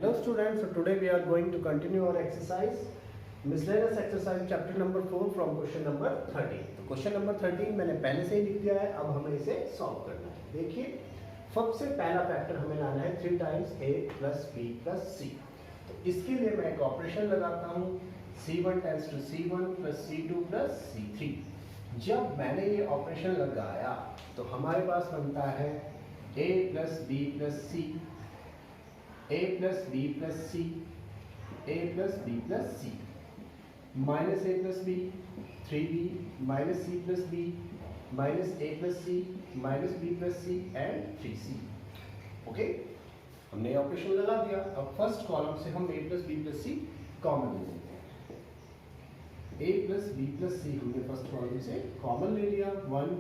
Hello students, so today we are going to continue our exercise, miscellaneous exercise chapter number 4 from question number 13. तो question number 13 मैंने पहले से ही लिख दिया है, अब हमें इसे सॉल्व करना है। देखिए सबसे पहला फैक्टर हमें लाना है 3 times a plus b plus c। तो इसके लिए मैं एक ऑपरेशन लगाता हूँ c1 tends to c1 plus c2 plus c3। जब मैंने ये ऑपरेशन लगाया तो हमारे पास बनता है a plus b plus c, a plus b plus c, a plus b plus c, minus a plus b 3b, minus c plus b, minus a plus c, minus b plus c and 3c। Okay, हमने ये operation लगा दिया। अब first column से हम a plus b plus c common ले लेते हैं। a plus b plus c हमने फर्स्ट कॉलम से कॉमन ले लिया, 1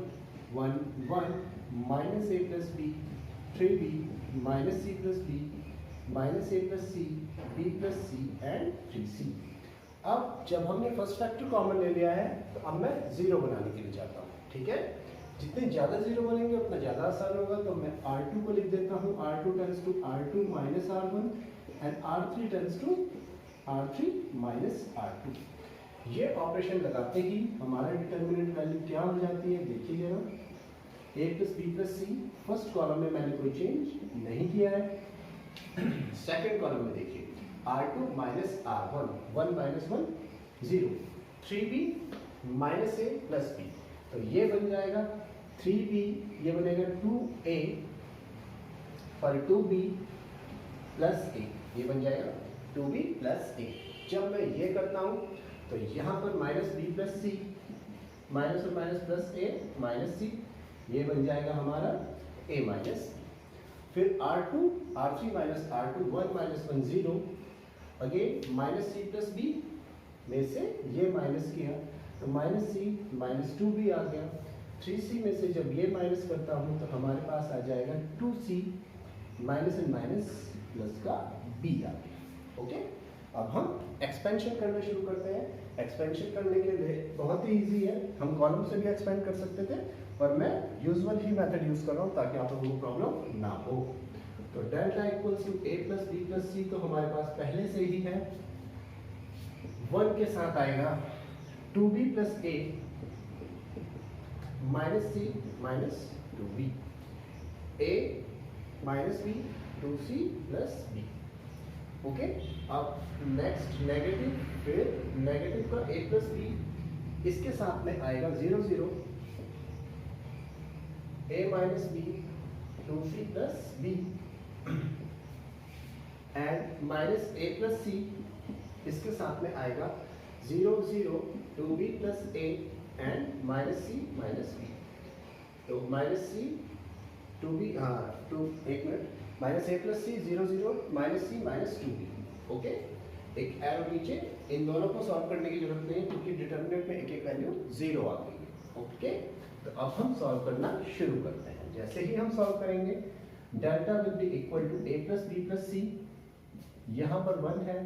1 1 minus a plus b 3b, minus c plus b, minus a plus c, b plus c and 3c। अब जब हमने फर्स्ट फैक्टर कॉमन ले लिया है तो अब मैं जीरो बनाने के लिए जाता हूँ। ठीक है, जितने ज़्यादा जीरो बनेंगे उतना ज़्यादा आसान होगा। तो मैं r2 को लिख देता हूँ, r2 tends to r2 minus r1 and r3 tends to r3 minus r2। ये ऑपरेशन लगाते ही हमारा डिटर्मिनेंट वैल्यू क्या हो जाती है, देखिए जरा, a plus b plus c। First column में मैंने कोई चेंज नहीं किया है। सेकेंड कॉलम में देखिए r2 minus r1, 1 minus 1 0, 3b minus a plus b। तो ये बन जाएगा 3b, ये बनेगा 2a और 2b प्लस a, ये बन जाएगा 2b प्लस a। जब मैं ये करता हूँ तो यहाँ पर minus b plus c, minus और minus plus a minus c, ये बन जाएगा हमारा a माइनस। फिर r2 r3 minus r2, 1 minus 1 0, again minus c plus b में से ये माइनस किया तो माइनस c माइनस 2b आ गया। 3c में से जब ये माइनस करता हूँ तो हमारे पास आ जाएगा 2c, minus and minus plus का b आ गया। ओके, अब हम एक्सपेंशन करना शुरू करते हैं। एक्सपेंशन करने के लिए बहुत ही इजी है, हम कॉलम से भी एक्सपेंड कर सकते थे और मैं यूजुअल ही मेथड यूज कर रहा हूँ ताकि आप लोगों को प्रॉब्लम ना हो। तो delta equals to a plus b plus c तो हमारे पास पहले से ही है। 1 के साथ आएगा 2b plus a minus c minus 2b, a minus b 2c plus b। Okay, अब नेक्स्ट नेगेटिव, फिर नेगेटिव का a प्लस b, इसके साथ में आएगा 0 0, a minus b 2c plus b and minus a plus c, इसके साथ में आएगा 0 0, 2b plus a and minus c minus b। तो माइनस c 2b, हाँ टू, एक minute, minus a plus c 0 0, minus c minus 2b। Okay, एक arrow नीचे, इन दोनों को सॉल्व करने की जरूरत नहीं है क्योंकि डिटर्मिनेंट में एक एक वैल्यू 0 आ गई है। ओके, तो अब हम सॉल्व करना शुरू करते हैं। जैसे ही हम सॉल्व करेंगे delta will be equal to a plus b plus c, यहाँ पर 1 है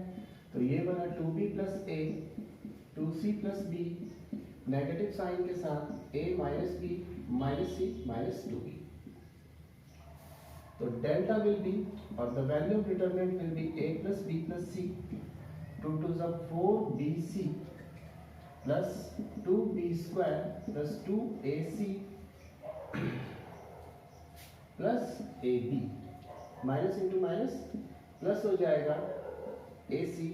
तो ये बना 2b plus a 2c plus b, negative sign के साथ a minus b minus c minus 2b। तो डेल्टा विल बी, और the value of determinant will be a plus b plus c, 2 2 is 4bc plus 2b square plus 2ac plus ab, minus into minus plus हो जाएगा ac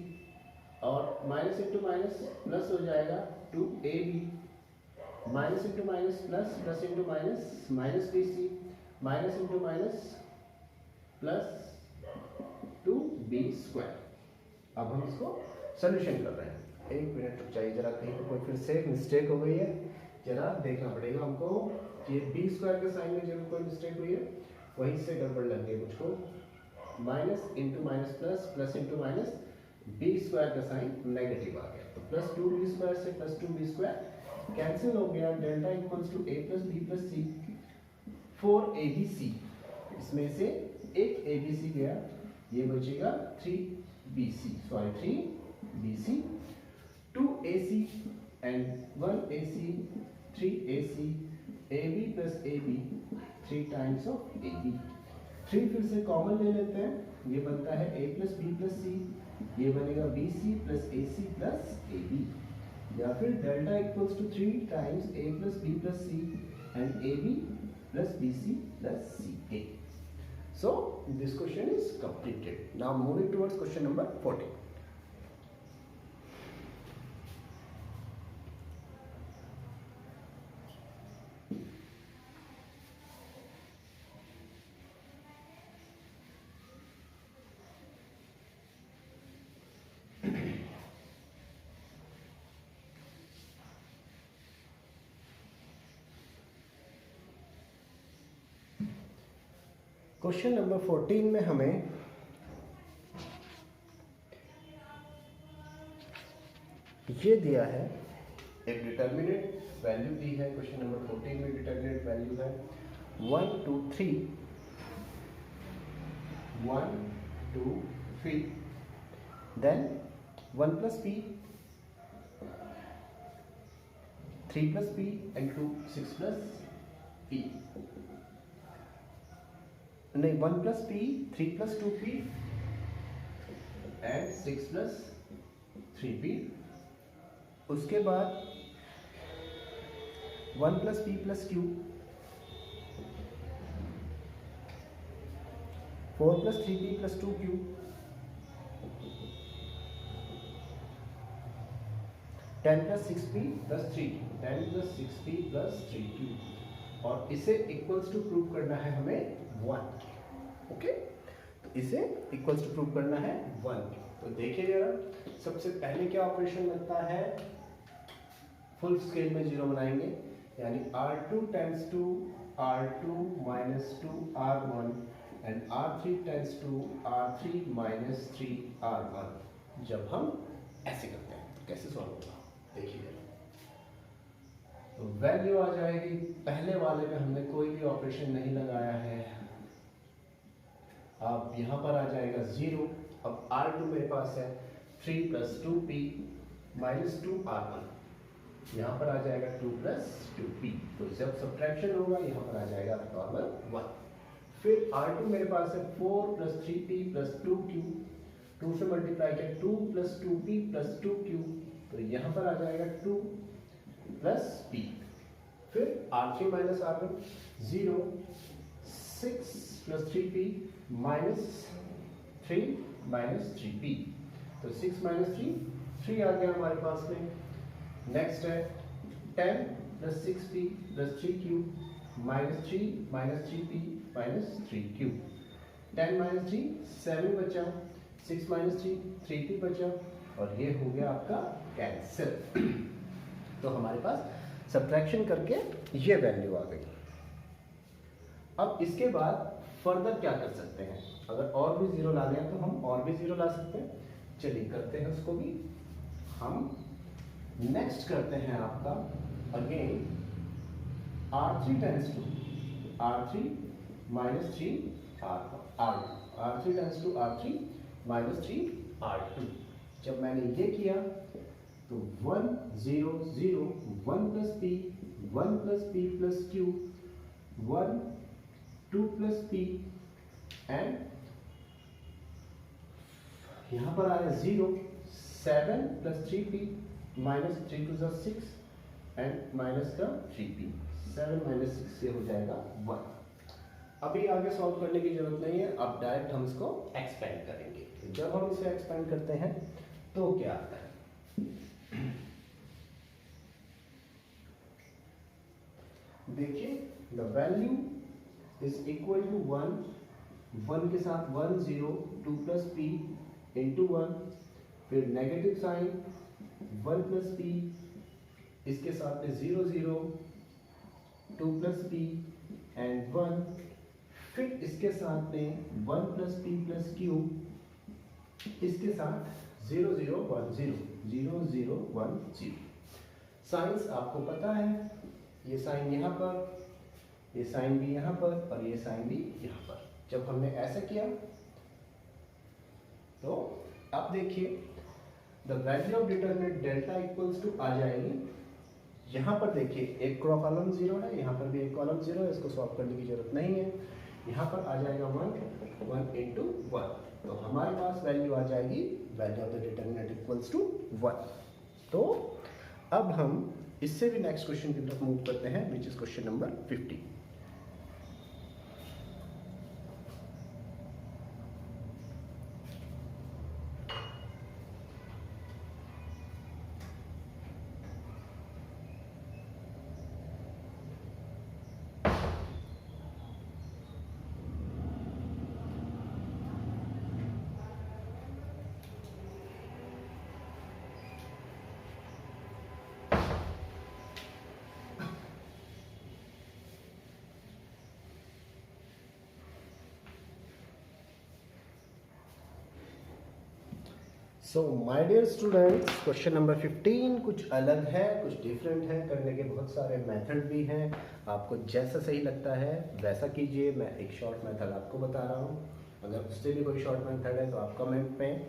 और minus into minus plus हो जाएगा 2ab, minus into minus plus, plus into minus minus bc, minus into minus plus 2b square. अब हम इसको solution कर रहे हैं। एक मिनट रुक जाइए जरा, कहीं पर कोई फिर से मिस्टेक हो गई है, जरा देखना पड़ेगा हमको। ये b स्क्वायर के साइन में जरूर कोई मिस्टेक हुई है, वहीं से गड़बड़ लग गई मुझको। Minus into minus plus, plus into minus, b square का साइन नेगेटिव आ गया तो प्लस 2b स्क्वायर से प्लस 2b स्क्वायर कैंसिल हो गया। Delta equals to a plus b plus c, 4abc, इसमें से एक abc गया, ये बचेगा 3bc, sorry 3bc, 2ac and 1ac, 3ac, ab plus ab 3 times of ab। 3 फिर से कॉमन ले लेते हैं, ये बनता है a plus B plus C, ये बनेगा B C plus A C plus A B, या फिर delta equals to 3 times a plus B plus C and A B plus B C plus C A. So this question is completed. Now moving towards question number 14. Question number 14 में हमें ये दिया है, एक determinant value दी है. Question number 14 में determinant value है 1 2 3, 1 2 3, then 1 plus p, 3 plus p and 2 6 plus p, नहीं 1 plus p, 3 plus 2p and 6 plus 3p. उसके बाद 1 plus p plus q, 4 plus 3p plus 2q, 10 plus 6p plus 3q, 10 plus 6p plus 3q, और इसे equals to prove करना है हमें 1. Okay, तो इसे इक्वल्स टू प्रूव करना है 1. तो देखिए जरा, सबसे पहले क्या ऑपरेशन लगता है, फुल स्केल में 0 बनाएंगे, यानी R2 tends to R2 minus 2 R1 and R3 tends to R3 minus 3 R1. जब हम ऐसे करते हैं तो कैसे सॉल्व होगा, देखिए. तो वैल्यू आ जाएगी, पहले वाले में हमने कोई भी ऑपरेशन नहीं लगाया है, अब यहाँ पर आ जाएगा 0. अब R2 मेरे पास है 3 प्लस 2p माइनस 2 R1, यहाँ पर आ जाएगा 2 प्लस 2p. तो जब सब्ट्रैक्शन होगा यहाँ पर आ जाएगा नॉर्मल 1. फिर R2 मेरे पास है 4 प्लस 3p प्लस 2q, 2 से मल्टीप्लाई किया 2 प्लस 2p प्लस 2q, तो यहाँ पर आ जाएगा 2 प्लस p. फिर R3 minus R1 0, 6 plus 3p minus 3 minus 3p, तो 6 माइनस 3 आ गया हमारे पास में. नेक्स्ट है 10 plus 6p plus 3q minus 3 minus 3p minus 3q, 10 minus 3 7 बचा, 6 माइनस 3p बचा, और ये हो गया आपका कैंसिल. तो हमारे पास सब्ट्रैक्शन करके ये वैल्यू आ गई. अब इसके बाद फर्दर क्या कर सकते हैं, अगर और भी 0 लाने हैं तो हम और भी 0 ला सकते हैं. चलिए करते हैं उसको भी. हम नेक्स्ट करते हैं आपका again R3 tends to R3 minus 3 R2, R3 tends to R3 minus 3 R2. जब मैंने ये किया तो 1 0 0, 1 plus p, 1 plus p plus q, 1 2 plus p and यहाँ पर आया 0, 7 plus 3p minus 3 to 6 and minus का 3p, 7 माइनस 6 से हो जाएगा 1. अभी आगे सॉल्व करने की जरूरत नहीं है, अब डायरेक्ट हम इसको एक्सपेंड करेंगे. जब हम इसे एक्सपेंड करते हैं तो क्या आता है, देखिए the value is equal to 1 के साथ 1 0, 2 प्लस p इंटू 1, फिर नेगेटिव साइन 1 प्लस p, इसके साथ में 0 0, 2 प्लस p एंड 1, फिर इसके साथ में 1 प्लस p प्लस q, इसके साथ 0 0 1 0, 0 0 1 0. साइंस आपको पता है, ये साइन यहाँ पर, ये साइन भी यहाँ पर, और ये साइन भी यहाँ पर. जब हमने ऐसा किया तो अब देखिए the value of determinant delta equals to आ जाएगी. यहाँ पर देखिए एक कॉलम 0 है, यहाँ पर भी एक कॉलम 0 है, इसको सॉल्व करने की जरूरत नहीं है. यहाँ पर आ जाएगा 1 इंटू 1, तो हमारे पास वैल्यू आ जाएगी, value of the determinant equals to 1। तो अब हम इससे भी नेक्स्ट क्वेश्चन की तरफ मूव करते हैं, which is question number 50। So my dear students, question number 15 कुछ अलग है, कुछ डिफरेंट है, करने के बहुत सारे मेथड भी हैं। आपको जैसा सही लगता है वैसा कीजिए। मैं एक शॉर्ट मेथड आपको बता रहा हूँ, अगर उससे भी कोई शॉर्ट मेथड है तो आप कमेंट में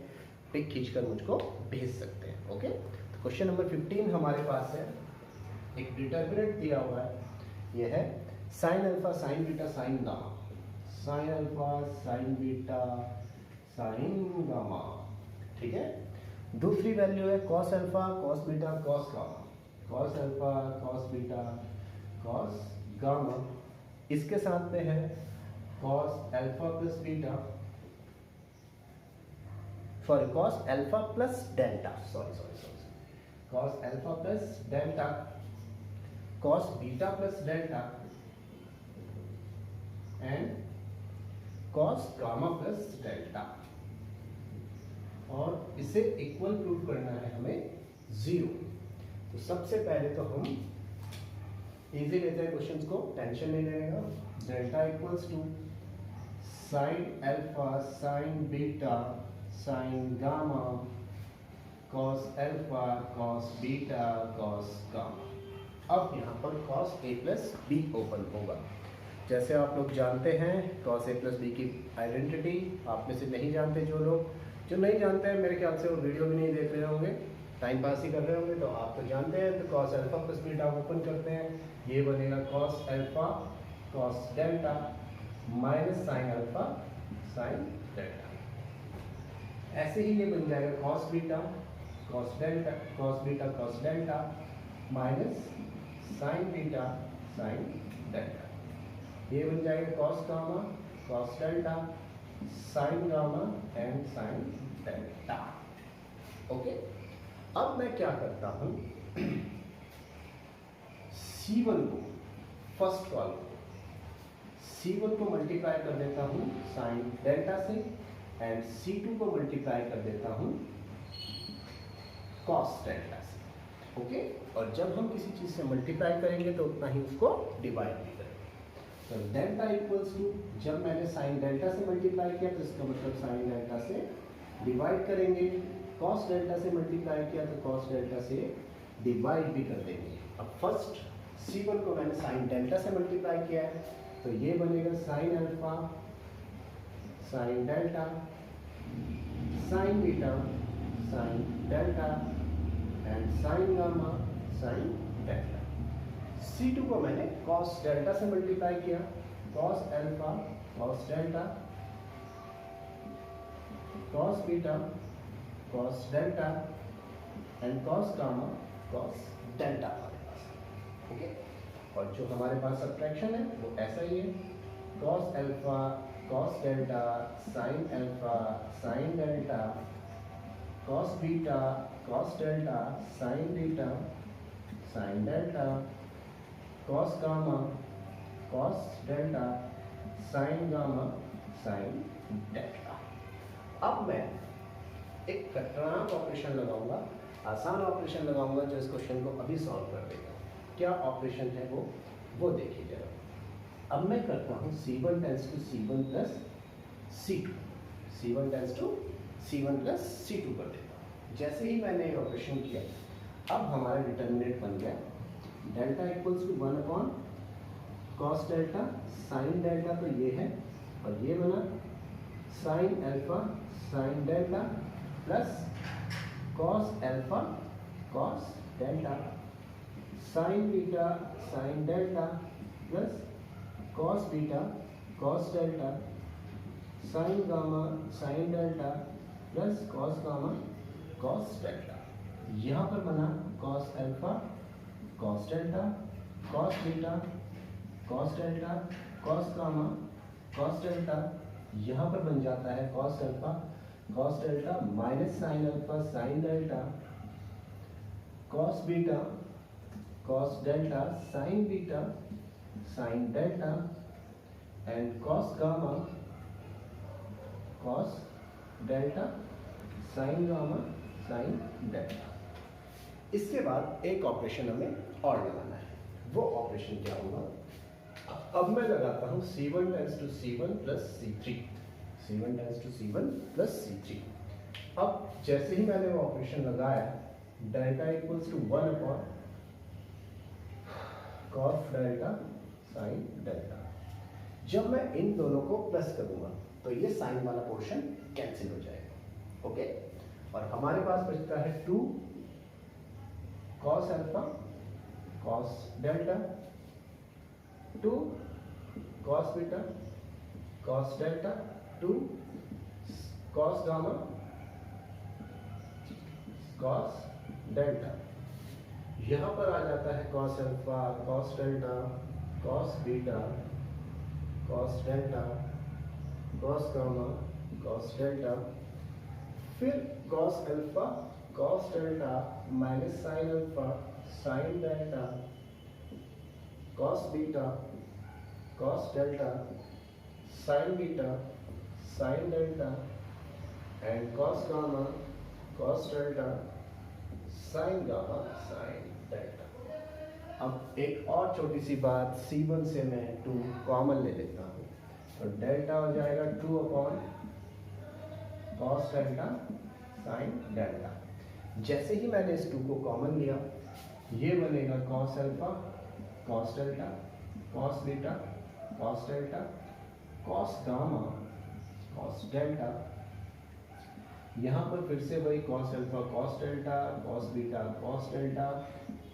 पिक खींचकर मुझको भेज सकते हैं। ओके, तो क्वेश्चन नंबर 15 हमारे पास है, एक डिटर्मिनेंट दिया हुआ है, यह है sign alpha sine beta sine gamma, sign alpha sine beta sine gamma, ठीक है। दूसरी वैल्यू है cos alpha cos beta cos gamma, cos alpha cos beta cos gamma. इसके साथ में है cos alpha plus beta, sorry cos alpha plus delta, cos alpha plus delta, cos beta plus delta and cos gamma plus delta. और इसे equal prove करना है हमें 0। तो सबसे पहले तो हम इजी लेते हैं क्वेश्चंस को, टेंशन नहीं लेगा। Delta equals to sine alpha sine beta sine gamma cos alpha cos beta cos gamma. अब यहाँ पर cos A plus B open होगा। जैसे आप लोग जानते हैं कॉस ए प्लस बी की आइडेंटिटी, आप में से नहीं जानते जो नहीं जानते हैं, मेरे ख्याल से वो वीडियो भी नहीं देख रहे होंगे, टाइम पास ही कर रहे होंगे। तो आप तो जानते हैं, तो cos alpha plus beta open करते हैं, ये बनेगा cos alpha cos delta minus sine alpha sine delta. ऐसे ही ये बन जाएगा cos beta cos delta cos beta cos delta minus sign beta sine delta. ये बन जाएगा cos gamma cos delta sine gamma and sine delta. Okay, अब मैं क्या करता हूं, C1 को फर्स्ट कॉलम C1 को मल्टीप्लाई कर देता हूं साइन डेल्टा से एंड C2 को मल्टीप्लाई कर देता हूं कॉस डेल्टा से। ओके, और जब हम किसी चीज से मल्टीप्लाई करेंगे तो उतना ही उसको डिवाइड भी करेंगे। तो डेल्टा इक्वल्स टू, जब मैंने साइन डेल्टा से मल्टीप्लाई किया तो इसका मतलब साइन डेल्टा से डिवाइड करेंगे, कॉस डेल्टा से मल्टीप्लाई किया तो कॉस डेल्टा से डिवाइड भी कर देंगे। अब फर्स्ट C1 को मैंने साइन डेल्टा से मल्टीप्लाई किया है, तो ये बनेगा sign alpha sine delta sine beta sine delta and sign gamma sine delta. C2 को मैंने cos डेल्टा से मल्टीप्लाई किया, cos alpha cos delta cos beta cos delta and cos gamma cos delta हमारे पास है। ओके, और जो हमारे पास subtraction है वो ऐसा ही है, cos alpha cos delta sin alpha sin delta cos beta cos delta sin beta sin delta cos gamma cos delta sin gamma sin delta. अब मैं एक खतरनाक ऑपरेशन लगाऊंगा, आसान ऑपरेशन लगाऊंगा जो इस क्वेश्चन को अभी सॉल्व कर देगा। क्या ऑपरेशन है वो देखिए जरा। अब मैं करता हूँ C1 tends to C1 plus C2, C1 tends to C1 plus C2 कर देता हूँ। जैसे ही मैंने ये ऑपरेशन किया, अब हमारा डिटर्मिनेंट बन गया delta equals to 1 upon cos delta sine delta, तो ये है, और ये बना sine alpha sine delta plus cos alpha cos delta sine beta sine delta plus cos beta cos delta sine gamma sine delta plus cos gamma cos delta. यहाँ पर बना cos alpha cos delta cos beta cos delta cos gamma cos delta. यहाँ पर बन जाता है cos alpha cos delta minus sine alpha sine delta cos beta cos delta sine beta sine delta and cos gamma cos delta sine gamma sine delta. इसके बाद एक operation हमें और लगाना है, वो ऑपरेशन क्या होगा। अब मैं लगाता हूं C1 tends to C1 plus C3, C1 tends to C1 plus C3। अब जैसे ही मैंने वो ऑपरेशन लगाया, delta equals to 1 upon cos delta sine delta. जब मैं इन दोनों को प्लस करूंगा तो ये साइन वाला पोर्शन कैंसिल हो जाएगा, ओके। और हमारे पास बचता है 2 cos alpha cos delta 2 cos beta cos delta 2 cos gamma cos delta. यहां पर आ जाता है cos alpha cos delta cos beta cos delta cos gamma cos delta, फिर cos alpha cos delta minus sine alpha sine delta cos beta cos delta sine beta sine delta and cos gamma cos delta sine gamma sine delta. अब एक और छोटी सी बात, C1 से मैं 2 common ले लेता हूँ, तो डेल्टा हो जाएगा 2 upon cos delta sine delta. जैसे ही मैंने इस 2 को कॉमन लिया, ये बनेगा cos alpha cos delta cos beta cos delta cos gamma cos delta. यहाँ पर फिर से वही cos alpha cos delta cos beta cos delta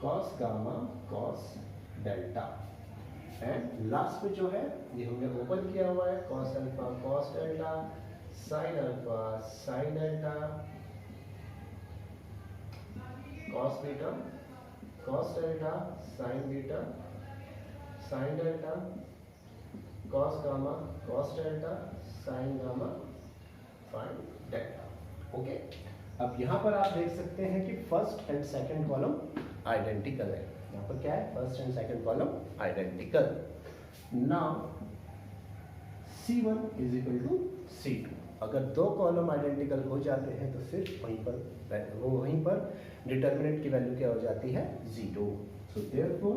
cos gamma cos delta and last में जो है ये हमने ओपन किया हुआ है cos alpha cos delta sign alpha sine delta cos beta cos delta sine beta sine delta cos gamma cos delta sine gamma sine delta, okay. अब यहाँ पर आप देख सकते हैं कि first and second column identical है। यहाँ पर क्या है, first and second column identical. Now C1 is equal to C2। अगर 2 कॉलम आइडेंटिकल हो जाते हैं तो फिर वहीं पर डिटर्मिनेंट की वैल्यू क्या हो जाती है, 0। So therefore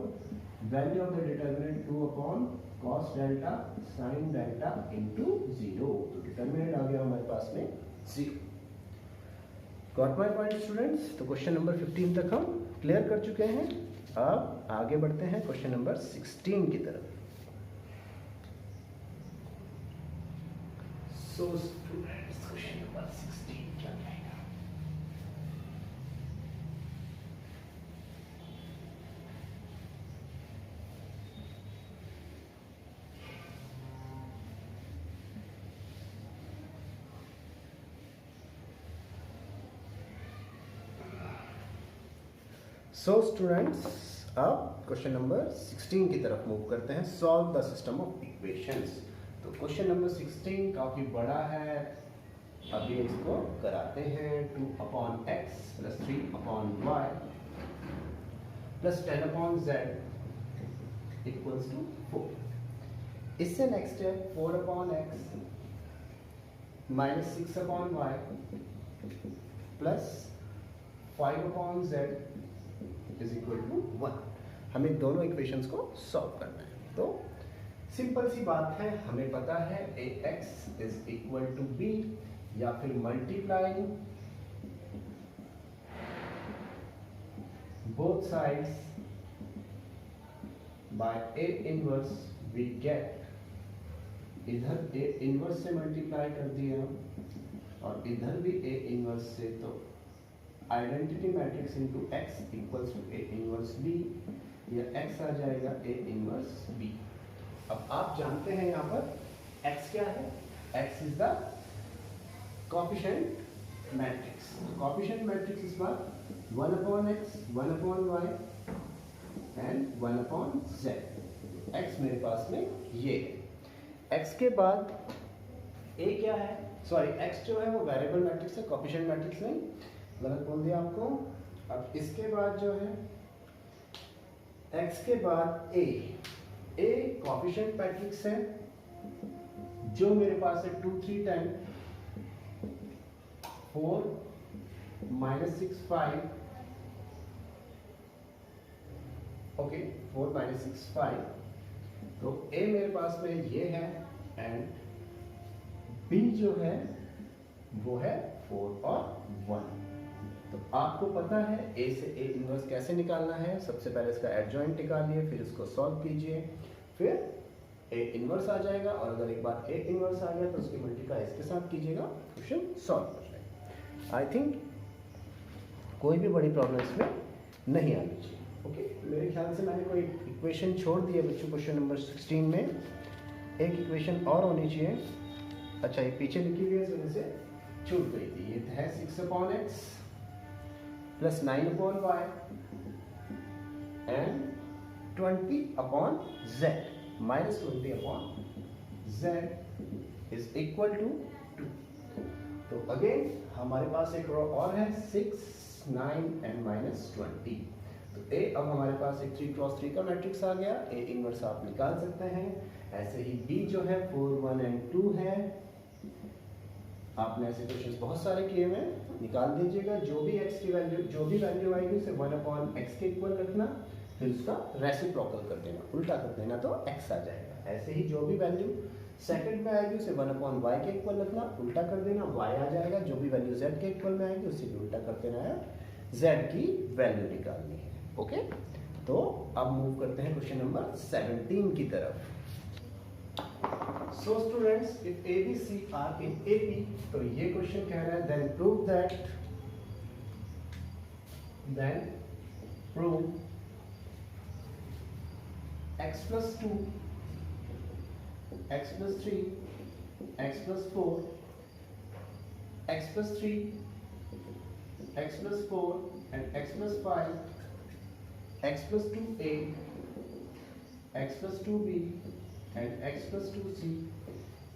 value of the determinant 2 upon cos delta sine delta into 0। तो डिटर्मिनेंट आ गया हमारे पास में 0। Got my point students. तो क्वेश्चन नंबर 15 तक हम क्लियर कर चुके हैं। अब आगे बढ़ते हैं क्वेश्चन नंबर 16 की तरफ। So students, question number 16 क्या रहेगा? So students, अब क्वेश्चन नंबर 16 की तरफ मूव करते हैं। Solve the system of equations. तो क्वेश्चन नंबर 16 काफी बड़ा है, अभी इसको कराते हैं। 2 upon x plus 3 upon y plus 10 upon z equals to 4। इससे नेक्स्ट है 4 upon x minus 6 upon y plus 5 upon z is equal to 1। हमें दोनों इक्वेशंस को सॉल्व करना है। तो सिंपल सी बात है, हमें पता है ax is equal to b, या फिर multiplying both sides by a inverse we get, इधर a इनवर्स से मल्टीप्लाई कर दिया और इधर भी a इनवर्स से, तो identity matrix into x equals to a inverse b, या x आ जाएगा a इनवर्स b। अब आप जानते हैं यहाँ पर x क्या है? x is the coefficient matrix. Coefficient matrix इस बार 1/x 1/y and 1/z. x मेरे पास में ये है. x के बाद a क्या है? सॉरी, x जो है वो वेरिएबल मैट्रिक्स है, कोएफिशिएंट मैट्रिक्स नहीं, गलत बोल दिया आपको. अब इसके बाद जो है x के बाद a कोएफिशिएंट मैट्रिक्स है जो मेरे पास है 2 3 10 4 -6 5. ओके, 4 -6 5. तो a मेरे पास में ये है एंड b जो है वो है 4 और 1. तो आपको पता है a से a इनवर्स कैसे निकालना है. सबसे पहले इसका एडजॉइंट निकालिए, फिर इसको सॉल्व कीजिए, फिर a इनवर्स आ जाएगा. और अगर एक बार a इनवर्स आ गया तो उसकी मल्टीप्लाई इसके साथ कीजिएगा, क्वेश्चन सॉल्व हो जाएगा. आई थिंक कोई भी बड़ी प्रॉब्लम इसमें नहीं आनी चाहिए. ओके, मेरे ख्याल से मैंने कोई इक्वेशन छोड़ दी है बच्चों. क्वेश्चन नंबर 16 में एक इक्वेशन और होनी चाहिए. अच्छा, ये पीछे लिखी हुई है, इस वजह से छूट गई थी. ये है 6/x plus 9/y and 20/z minus 20/z is equal to 2. तो अगेन हमारे पास एक रो और है 6 9 एंड -20. तो a अब हमारे पास एक 3x3 का मैट्रिक्स आ गया. a इनवर्स आप निकाल सकते हैं. ऐसे ही b जो है 4 1 एंड 2 है. आपने ऐसे क्वेश्चंस बहुत सारे किए हुए, निकाल दीजिएगा. जो भी x की वैल्यू, जो भी वैल्यू आएगी उसे 1/x के इक्वल रखना, फिर उसका रेसिप्रोकल कर देना, उल्टा कर देना तो x आ जाएगा. ऐसे ही जो भी वैल्यू सेकंड में आएगी उसे 1/y के इक्वल रखना, उल्टा कर देना, y आ जाएगा. जो भी वैल्यू z के इक्वल में आएगी उसे भी उल्टा कर देना है, z की वैल्यू निकालनी है. ओके, तो अब मूव करते हैं क्वेश्चन नंबर 17 की तरफ. So students, if A, B, C are in AP, तो ये क्वेश्चन कह रहा है then prove x plus 2, x plus 3, x plus 4, x plus 3, x plus 4 and x plus 5, x plus 2a, x plus 2b and x plus 2c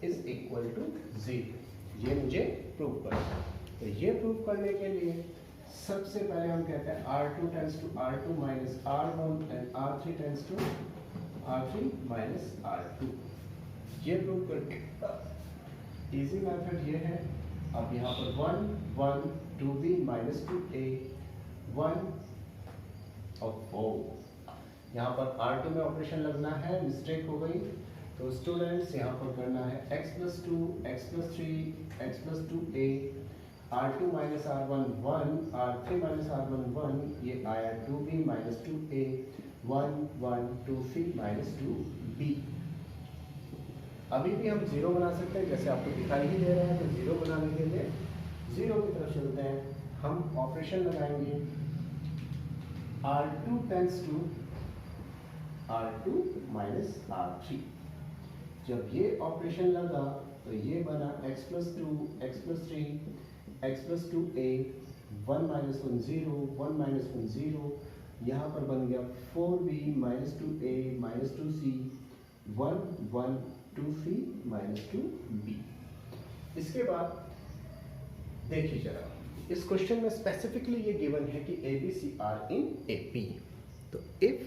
is equal to 0. ये मुझे prove करना है. तो ये प्रूव करने के लिए सबसे पहले हम कहते हैं R2 tends to R2 minus R1 and R3 tends to R3 minus R2. ये प्रूव करके इजी मेथड ये है. अब यहाँ पर 1 1 2b minus 2a 1 और 4. यहाँ पर R2 में ऑपरेशन लगना है, मिस्टेक हो गई. तो स्टूडेंट्स यहाँ पर करना है x plus 2, x plus 3, x plus 2a, R2 minus R1 1, R3 minus R1 1, ये आया 2b minus 2a, 1 1 2c minus 2b. अभी भी हम 0 बना सकते हैं, जैसे आपको दिखाई ही दे रहा है. तो 0 बनाने के लिए 0 की तरफ चलते हैं. हम ऑपरेशन लगाएंगे R2 tends to R2 minus R3. जब ये ऑपरेशन लगा तो ये बना x plus 2, x plus 3, x plus 2a, 1 minus 1 0, 1 minus 1 0. यहाँ पर बन गया 4b minus 2a minus 2c, 1 1 2c minus 2b. इसके बाद देखिए जरा, इस क्वेश्चन में स्पेसिफिकली ये गिवन है कि a b c are in AP. तो if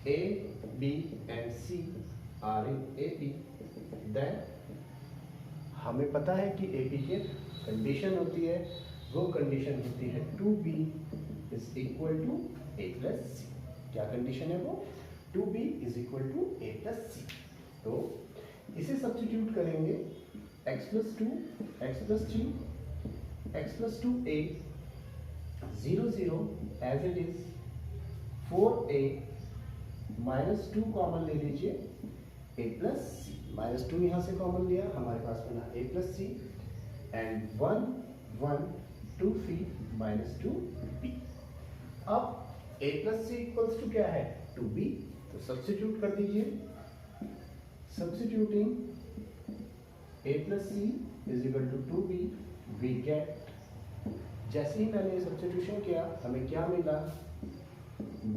A, B and C are in AP, then हमें पता है कि AP की कंडीशन होती है, वो कंडीशन होती है 2B is equal to A plus C. क्या कंडीशन है वो? 2B is equal to A plus C. तो इसे सब्स्टिट्यूट करेंगे x plus 2, x plus 3, x plus 2A, 0 0 as it is, 4A minus 2 common ले लीजिए, a प्लस सी. माइनस 2 यहाँ से कॉमन लिया, हमारे पास बना a plus C and 1 1 2c minus 2b. अब a plus C equals to क्या है? 2b. तो सब्स्टिट्यूट कर दीजिए. Substituting a plus c is equal to 2b, we get, जैसे ही मैंने सब्स्टिट्यूशन किया हमें क्या मिला,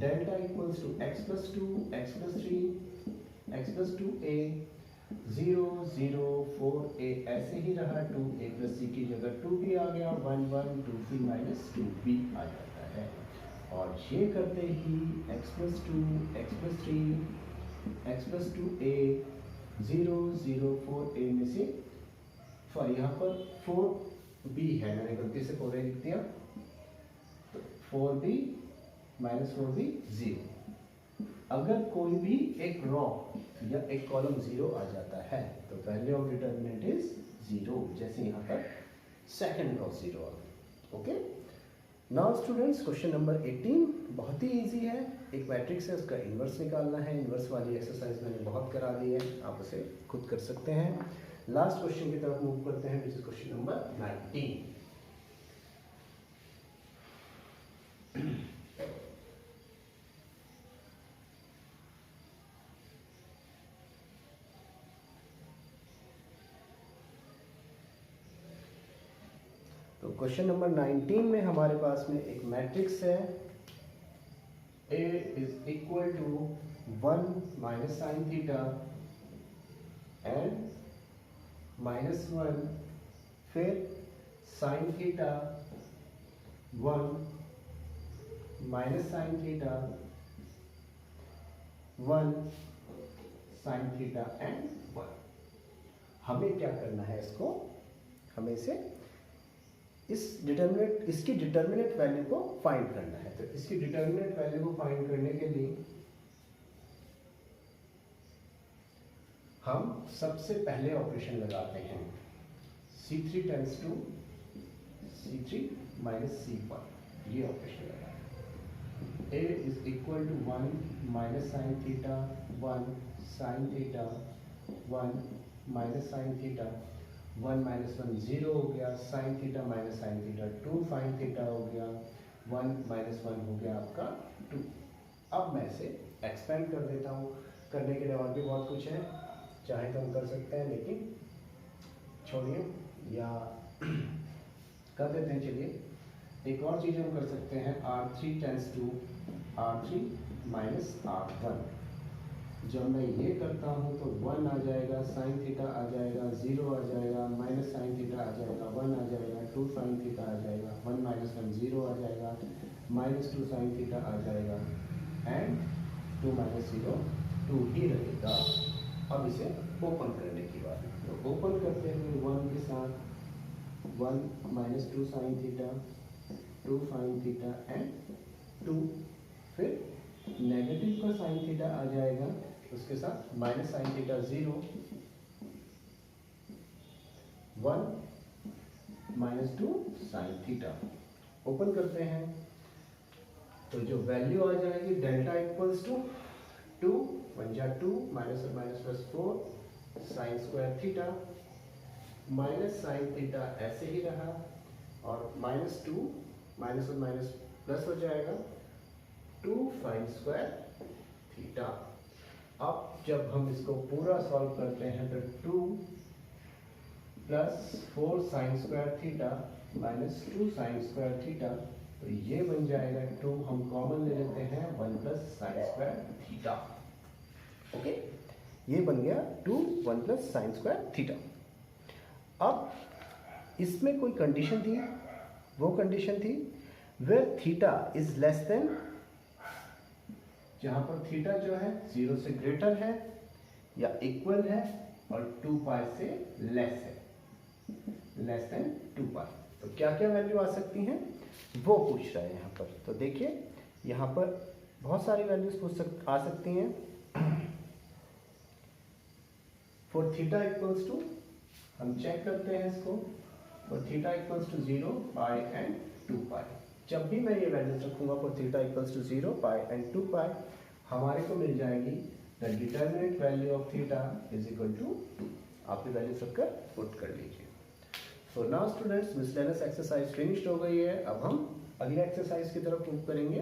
delta equals to x plus 2, x plus 3, x plus 2a, 0 0 4a ऐसे ही रहा, 2a plus c की जगह 2b आ गया, 1 1 2c minus 2b आ जाता है। और ये करते ही x plus 2, x plus 3, x plus 2a, 0 0 4a में से यहाँ पर 4b है, मैंने गलती से 4a लिख दिया, तो 4b माइनस 4b 0। अगर कोई भी एक रो या एक कॉलम 0 आ जाता है तो वैल्यू ऑफ डिटर्मिनेंट इज 0, जैसे यहाँ पर सेकंड रो 0 आ गई। Okay, now students question number 18 बहुत ही इजी है। एक मैट्रिक्स है, उसका इन्वर्स निकालना है। इन्वर्स वाली एक्सरसाइज मैंने बहुत करा दी है, आप उसे खुद कर सकते हैं। लास्ट क्वेश्चन की तरफ मूव करते हैं, विच इज क्वेश्चन नंबर 19। तो क्वेश्चन नंबर 19 में हमारे पास में एक मैट्रिक्स है, A is equal to 1 minus sine theta and -1 फिर sine theta 1 minus sine theta 1 sine theta and 1। हमें क्या करना है, इसको हमें इसे इसकी डिटर्मिनेंट वैल्यू को फाइंड करना है। तो इसकी डिटर्मिनेंट वैल्यू को फाइंड करने के लिए हम सबसे पहले ऑपरेशन लगाते हैं, C3 tense to C3 minus C1, ये ऑपरेशन लगाते हैं। A is equal to 1 minus sine theta 1 sine theta 1 minus sine theta 1 minus 1 0 हो गया, sine theta minus sine theta 2 sine theta हो गया, 1 माइनस 1 हो गया आपका 2। अब मैं इसे एक्सपेंड कर देता हूँ। करने के लिए और भी बहुत कुछ है, चाहे तो हम कर सकते हैं, लेकिन छोड़िए या कर देते हैं। चलिए एक और चीज़ हम कर सकते हैं, R3 tends to R3 minus R1। जब मैं ये करता हूँ तो 1 आ जाएगा, साइन थीटा आ जाएगा, 0 आ जाएगा, माइनस साइन थीटा आ जाएगा, 1 आ जाएगा, 2 साइन थीटा आ जाएगा, 1 माइनस 1 0 आ जाएगा, -2 साइन थीटा आ जाएगा एंड 2 माइनस 0 2 ही रहेगा। अब इसे ओपन करने की बात है, तो ओपन करते हुए 1 के साथ 1 minus 2 sine theta 2 sine theta and 2, फिर नेगेटिव का साइन थीटा आ जाएगा, उसके साथ minus sine theta 0 1 minus 2 sine theta. Open करते हैं तो जो वैल्यू आ जाएगी डेल्टा इक्वल्स टू 2 1 जा 2 माइनस और minus plus 4 sine square theta minus sine theta ऐसे ही रहा, और -2 माइनस और माइनस प्लस हो जाएगा 2 साइन स्क्वायर थीटा। अब जब हम इसको पूरा सॉल्व करते हैं तो 2 plus 4 sine square theta minus 2 sine square theta, तो ये बन जाएगा 2, हम कॉमन ले लेते हैं 1 plus sine square theta. Okay, ये बन गया 2 1 प्लस साइन स्क्वायर थीटा। अब इसमें कोई कंडीशन थी, वो कंडीशन थी where theta is less than, जहां पर थीटा जो है 0 से ग्रेटर है या इक्वल है और 2 पाई से लेस है, लेस देन 2 पाई। तो क्या क्या वैल्यू आ सकती हैं वो पूछ रहा है यहाँ पर। तो देखिए यहाँ पर बहुत सारी वैल्यूज आ सकती हैं। फॉर थीटा इक्वल्स टू, हम चेक करते हैं इसको, for theta equals to 0 pi and 2 pi. जब भी मैं ये वैल्यूज रखूंगा for theta equals to 0 pi and 2 pi, हमारे को मिल जाएगी the determinant value of theta is equal to 2। आप ये वैल्यूज रखकर पुट कर लीजिए। So now students, miscellaneous exercise finished हो गई है। अब हम अगले एक्सरसाइज की तरफ मूव करेंगे,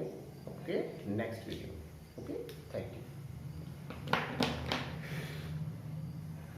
ओके, नेक्स्ट वीडियो। ओके।